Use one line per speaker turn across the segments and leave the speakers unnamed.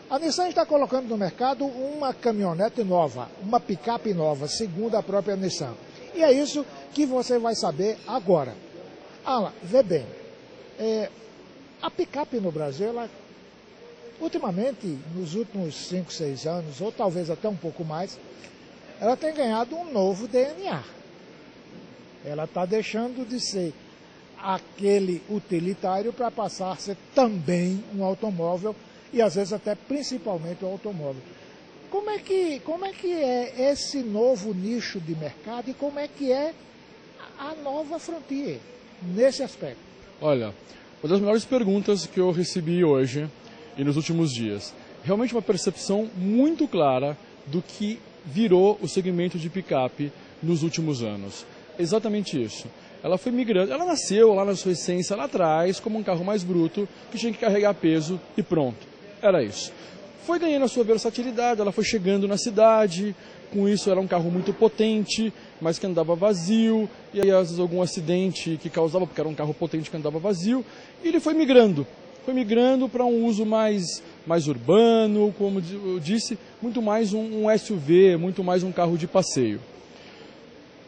A Nissan está colocando no mercado uma caminhonete nova, uma picape nova, segundo a própria Nissan. E é isso que você vai saber agora. Alan, vê bem, a picape no Brasil, ela, ultimamente, nos últimos 5, 6 anos, ou talvez até um pouco mais, ela tem ganhado um novo DNA. Ela está deixando de ser aquele utilitário para passar a ser também um automóvel e às vezes até principalmente um automóvel. Como é que é esse novo nicho de mercado e como é que é a nova Frontier nesse aspecto?
Olha, uma das melhores perguntas que eu recebi hoje e nos últimos dias. Realmente uma percepção muito clara do que virou o segmento de picape nos últimos anos. Exatamente isso. Ela foi migrando, ela nasceu lá na sua essência lá atrás como um carro mais bruto que tinha que carregar peso e pronto. Era isso. Foi ganhando a sua versatilidade, ela foi chegando na cidade, com isso era um carro muito potente, mas que andava vazio, e aí às vezes algum acidente que causava, porque era um carro potente que andava vazio, e ele foi migrando para um uso mais urbano, como eu disse, muito mais um SUV, muito mais um carro de passeio.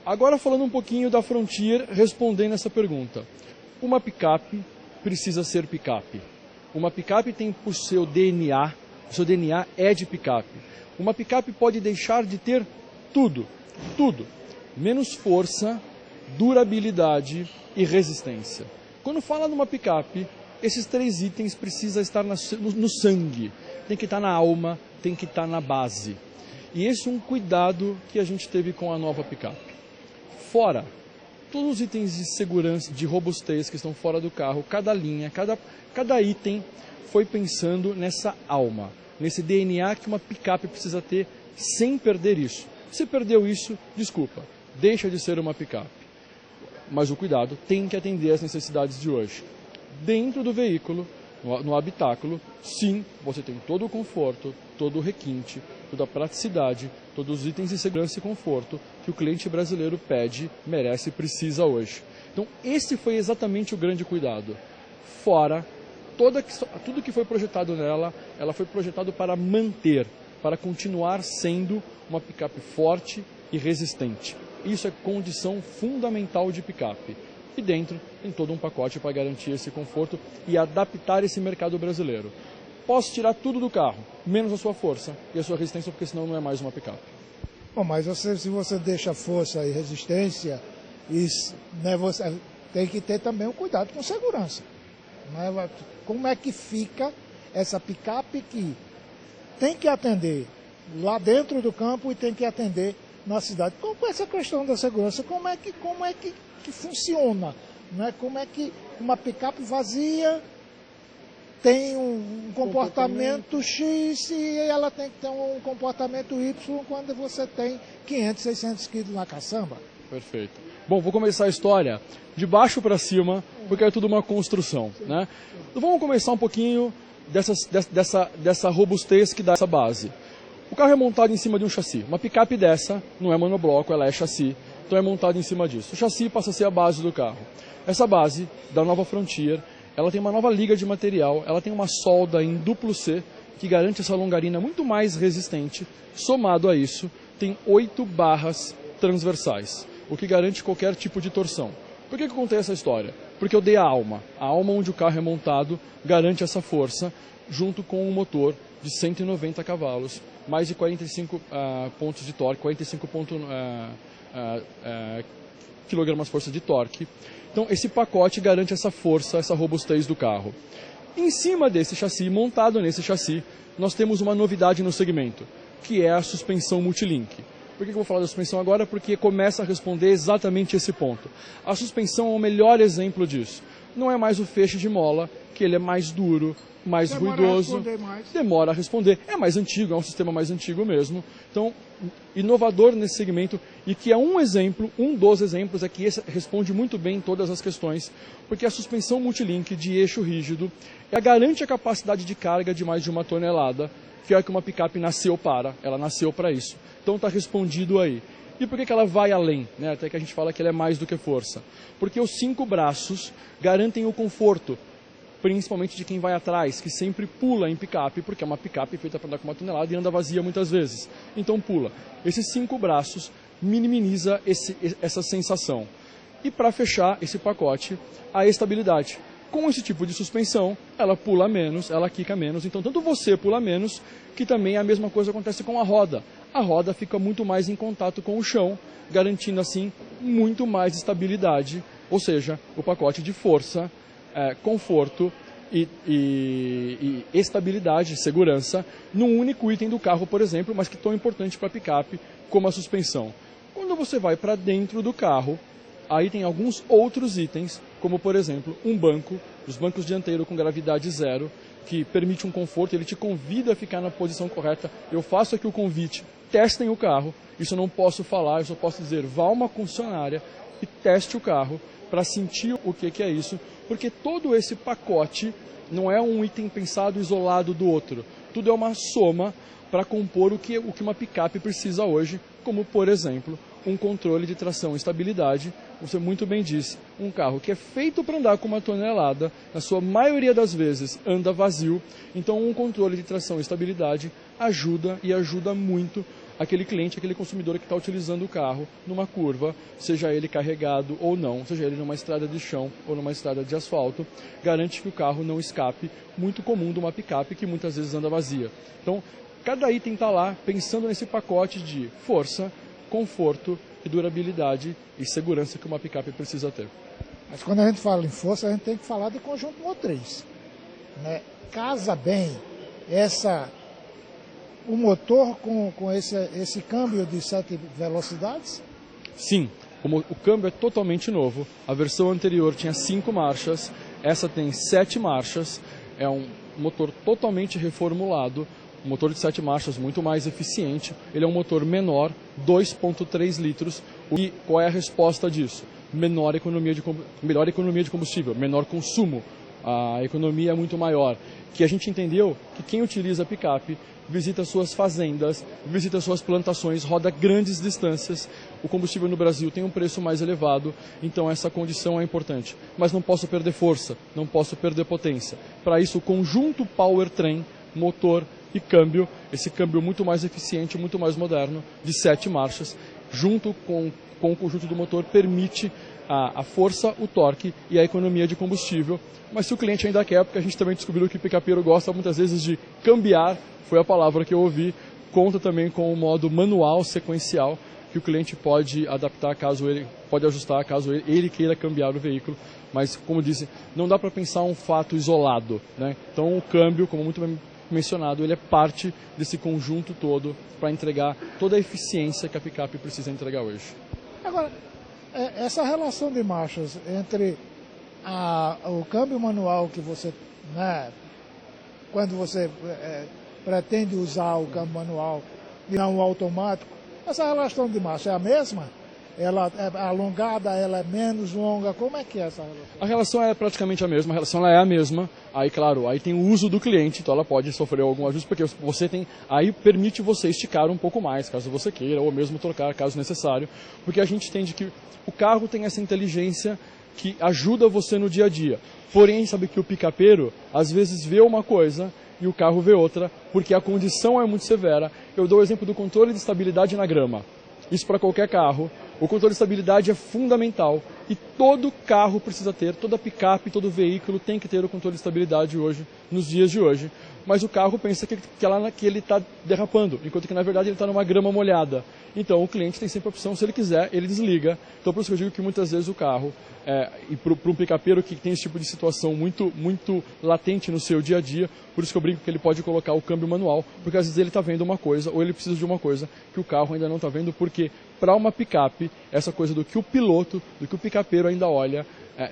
Agora falando um pouquinho da Frontier, respondendo essa pergunta. Uma picape precisa ser picape. Uma picape tem por seu DNA é de picape. Uma picape pode deixar de ter tudo, menos força, durabilidade e resistência. Quando fala numa picape, esses 3 itens precisam estar no sangue, tem que estar na alma, tem que estar na base. E esse é um cuidado que a gente teve com a nova picape. Fora, todos os itens de segurança, de robustez que estão fora do carro, cada linha, cada item foi pensando nessa alma, nesse DNA que uma picape precisa ter sem perder isso. Se perdeu isso, desculpa, deixa de ser uma picape. Mas o cuidado tem que atender às necessidades de hoje. Dentro do veículo, no habitáculo, sim, você tem todo o conforto, todo o requinte, toda a praticidade, todos os itens de segurança e conforto que o cliente brasileiro pede, merece e precisa hoje. Então, esse foi exatamente o grande cuidado. Fora, tudo que foi projetado nela, ela foi projetado para manter, para continuar sendo uma picape forte e resistente. Isso é condição fundamental de picape. E dentro tem todo um pacote para garantir esse conforto e adaptar esse mercado brasileiro. Posso tirar tudo do carro, menos a sua força e a sua resistência, porque senão não é mais uma picape.
Bom, mas se você deixa força e resistência, você tem que ter também um cuidado com segurança. Né? Como é que fica essa picape que tem que atender lá dentro do campo e tem que atender na cidade? Com essa questão da segurança, como é que funciona? Né? Como é que uma picape vazia tem um comportamento X e ela tem que ter um comportamento Y quando você tem 500, 600 quilos na caçamba?
Perfeito. Bom, vou começar a história de baixo para cima, porque é tudo uma construção. Né? Então vamos começar um pouquinho dessa robustez que dá essa base. O carro é montado em cima de um chassi. Uma picape dessa não é monobloco, ela é chassi. Então é montado em cima disso. O chassi passa a ser a base do carro. Essa base da nova Frontier, ela tem uma nova liga de material, ela tem uma solda em duplo C, que garante essa longarina muito mais resistente. Somado a isso, tem 8 barras transversais, o que garante qualquer tipo de torção. Por que eu contei essa história? Porque eu dei a alma onde o carro é montado garante essa força, junto com um motor de 190 cavalos, mais de 45 pontos de torque, 45 kgf de torque. Então esse pacote garante essa força, essa robustez do carro. Em cima desse chassi, montado nesse chassi, nós temos uma novidade no segmento, que é a suspensão multilink. Por que eu vou falar da suspensão agora? Porque começa a responder exatamente esse ponto. A suspensão é o melhor exemplo disso. Não é mais o feixe de mola, que ele é mais duro, mais ruidoso, demora a responder. É mais antigo, é um sistema mais antigo mesmo. Então, inovador nesse segmento e que é um dos exemplos é que esse responde muito bem todas as questões, porque a suspensão multilink de eixo rígido garante a capacidade de carga de mais de 1 tonelada, que é o que uma picape nasceu para, ela nasceu para isso. Então está respondido aí. E por que ela vai além? Né? Até que a gente fala que ela é mais do que força. Porque os 5 braços garantem o conforto principalmente de quem vai atrás, que sempre pula em picape, porque é uma picape feita para andar com 1 tonelada e anda vazia muitas vezes. Então pula. Esses 5 braços minimiza essa sensação. E para fechar esse pacote, a estabilidade. Com esse tipo de suspensão, ela pula menos, ela quica menos, então tanto você pula menos, que também a mesma coisa acontece com a roda. A roda fica muito mais em contato com o chão, garantindo assim muito mais estabilidade, ou seja, o pacote de força, conforto e estabilidade, segurança, num único item do carro, por exemplo, mas que é tão importante para a picape como a suspensão. Quando você vai para dentro do carro, aí tem alguns outros itens, como por exemplo um banco, os bancos dianteiros com gravidade zero, que permite um conforto, ele te convida a ficar na posição correta. Eu faço aqui o convite, testem o carro, isso eu não posso falar, eu só posso dizer, vá a uma concessionária e teste o carro para sentir o que é isso, porque todo esse pacote não é um item pensado isolado do outro, tudo é uma soma para compor o que uma picape precisa hoje, como por exemplo um controle de tração e estabilidade. Você muito bem disse, um carro que é feito para andar com 1 tonelada, na sua maioria das vezes anda vazio, então um controle de tração e estabilidade ajuda e ajuda muito aquele cliente, aquele consumidor que está utilizando o carro numa curva, seja ele carregado ou não, seja ele numa estrada de chão ou numa estrada de asfalto, garante que o carro não escape, muito comum de uma picape que muitas vezes anda vazia. Então, cada item está lá pensando nesse pacote de força, conforto e durabilidade e segurança que uma picape precisa ter.
Mas quando a gente fala em força, a gente tem que falar de conjunto motriz, né? Casa bem o motor com esse câmbio de 7 velocidades?
Sim, o câmbio é totalmente novo. A versão anterior tinha 5 marchas, essa tem 7 marchas, é um motor totalmente reformulado, um motor de 7 marchas muito mais eficiente, ele é um motor menor, 2,3 litros. E qual é a resposta disso? Melhor economia de combustível, menor consumo, a economia é muito maior. Que a gente entendeu que quem utiliza a picape visita suas fazendas, visita suas plantações, roda grandes distâncias. O combustível no Brasil tem um preço mais elevado, então essa condição é importante. Mas não posso perder força, não posso perder potência. Para isso, o conjunto powertrain, motor e câmbio, esse câmbio muito mais eficiente, muito mais moderno, de 7 marchas, junto com o conjunto do motor, permite a força, o torque e a economia de combustível. Mas se o cliente ainda quer, porque a gente também descobriu que o picapeiro gosta muitas vezes de cambiar, foi a palavra que eu ouvi, conta também com o modo manual, sequencial, que o cliente pode adaptar pode ajustar caso ele queira cambiar o veículo. Mas, como disse, não dá para pensar um fato isolado, né? Então o câmbio, como muito bem mencionado, ele é parte desse conjunto todo para entregar toda a eficiência que a picape precisa entregar hoje.
Agora, essa relação de marchas entre o câmbio manual que você, né, quando você pretende usar o câmbio manual e não o automático, essa relação de marcha é a mesma? Ela é alongada, ela é menos longa, como é que é essa relação?
A relação é praticamente a mesma, a relação ela é a mesma, aí claro, aí tem o uso do cliente, então ela pode sofrer algum ajuste, porque você tem, aí permite você esticar um pouco mais, caso você queira, ou mesmo trocar, caso necessário, porque a gente entende que o carro tem essa inteligência que ajuda você no dia a dia, porém, sabe que o picapeiro, às vezes vê uma coisa e o carro vê outra, porque a condição é muito severa. Eu dou o exemplo do controle de estabilidade na grama. Isso para qualquer carro. O controle de estabilidade é fundamental e todo carro precisa ter, toda picape, todo veículo tem que ter o controle de estabilidade hoje, nos dias de hoje. Mas o carro pensa que ele está derrapando, enquanto que na verdade ele está numa grama molhada. Então o cliente tem sempre a opção, se ele quiser, ele desliga. Então por isso que eu digo que muitas vezes o carro, e para um picapeiro que tem esse tipo de situação muito, muito latente no seu dia a dia, por isso que eu brinco que ele pode colocar o câmbio manual, porque às vezes ele está vendo uma coisa, ou ele precisa de uma coisa que o carro ainda não está vendo, porque para uma picape, essa coisa do que o piloto, do que o picapeiro ainda olha,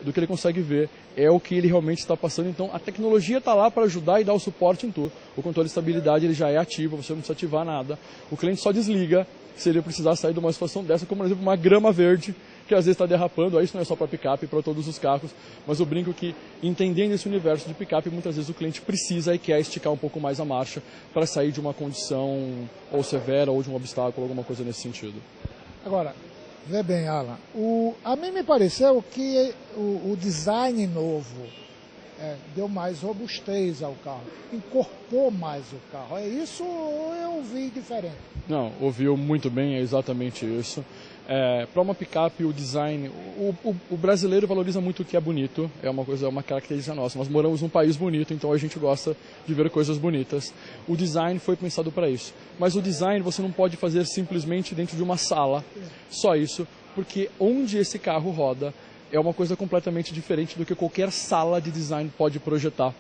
do que ele consegue ver, é o que ele realmente está passando. Então a tecnologia está lá para ajudar e dar o suporte em tudo. O controle de estabilidade ele já é ativo, você não precisa ativar nada. O cliente só desliga se ele precisar sair de uma situação dessa, como por exemplo uma grama verde, que às vezes está derrapando. Aí isso não é só para picape, para todos os carros, mas eu brinco que entendendo esse universo de picape, muitas vezes o cliente precisa e quer esticar um pouco mais a marcha para sair de uma condição ou severa ou de um obstáculo, alguma coisa nesse sentido.
Agora, vê bem, Alan, a mim me pareceu que o design novo deu mais robustez ao carro, incorporou mais o carro. É isso ou eu ouvi diferente?
Não, ouviu muito bem, é exatamente isso. Para uma picape, o design, o brasileiro valoriza muito o que é bonito, é uma característica nossa. Nós moramos num país bonito, então a gente gosta de ver coisas bonitas. O design foi pensado para isso. Mas o design você não pode fazer simplesmente dentro de uma sala, só isso, porque onde esse carro roda é uma coisa completamente diferente do que qualquer sala de design pode projetar.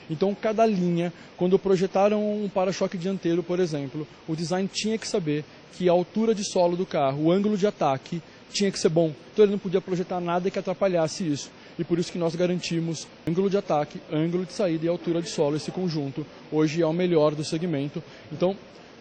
Então, cada linha, quando projetaram um para-choque dianteiro, por exemplo, o design tinha que saber que a altura de solo do carro, o ângulo de ataque, tinha que ser bom. Então, ele não podia projetar nada que atrapalhasse isso. E por isso que nós garantimos ângulo de ataque, ângulo de saída e altura de solo. Esse conjunto hoje é o melhor do segmento. Então,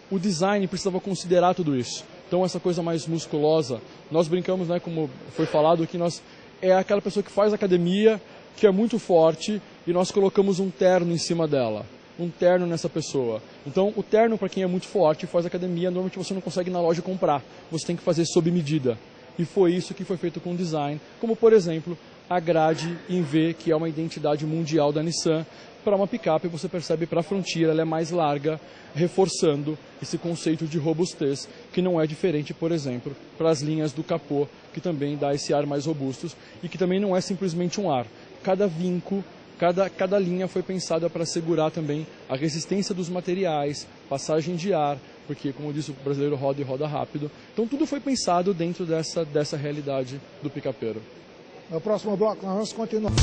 o design precisava considerar tudo isso. Então, essa coisa mais musculosa, nós brincamos, né, como foi falado, que nós é aquela pessoa que faz academia, que é muito forte, e nós colocamos um terno em cima dela, um terno nessa pessoa. Então, o terno, para quem é muito forte e faz academia, normalmente você não consegue ir na loja comprar, você tem que fazer sob medida. E foi isso que foi feito com o design, como, por exemplo, a grade em V, que é uma identidade mundial da Nissan. Para uma picape, você percebe para a Frontier, ela é mais larga, reforçando esse conceito de robustez, que não é diferente, por exemplo, para as linhas do capô, que também dá esse ar mais robusto, e que também não é simplesmente um ar. Cada vinco, cada linha foi pensada para assegurar também a resistência dos materiais, passagem de ar, porque, como eu disse, o brasileiro roda e roda rápido. Então, tudo foi pensado dentro dessa realidade do picapeiro.
No próximo bloco, nós vamos continuar.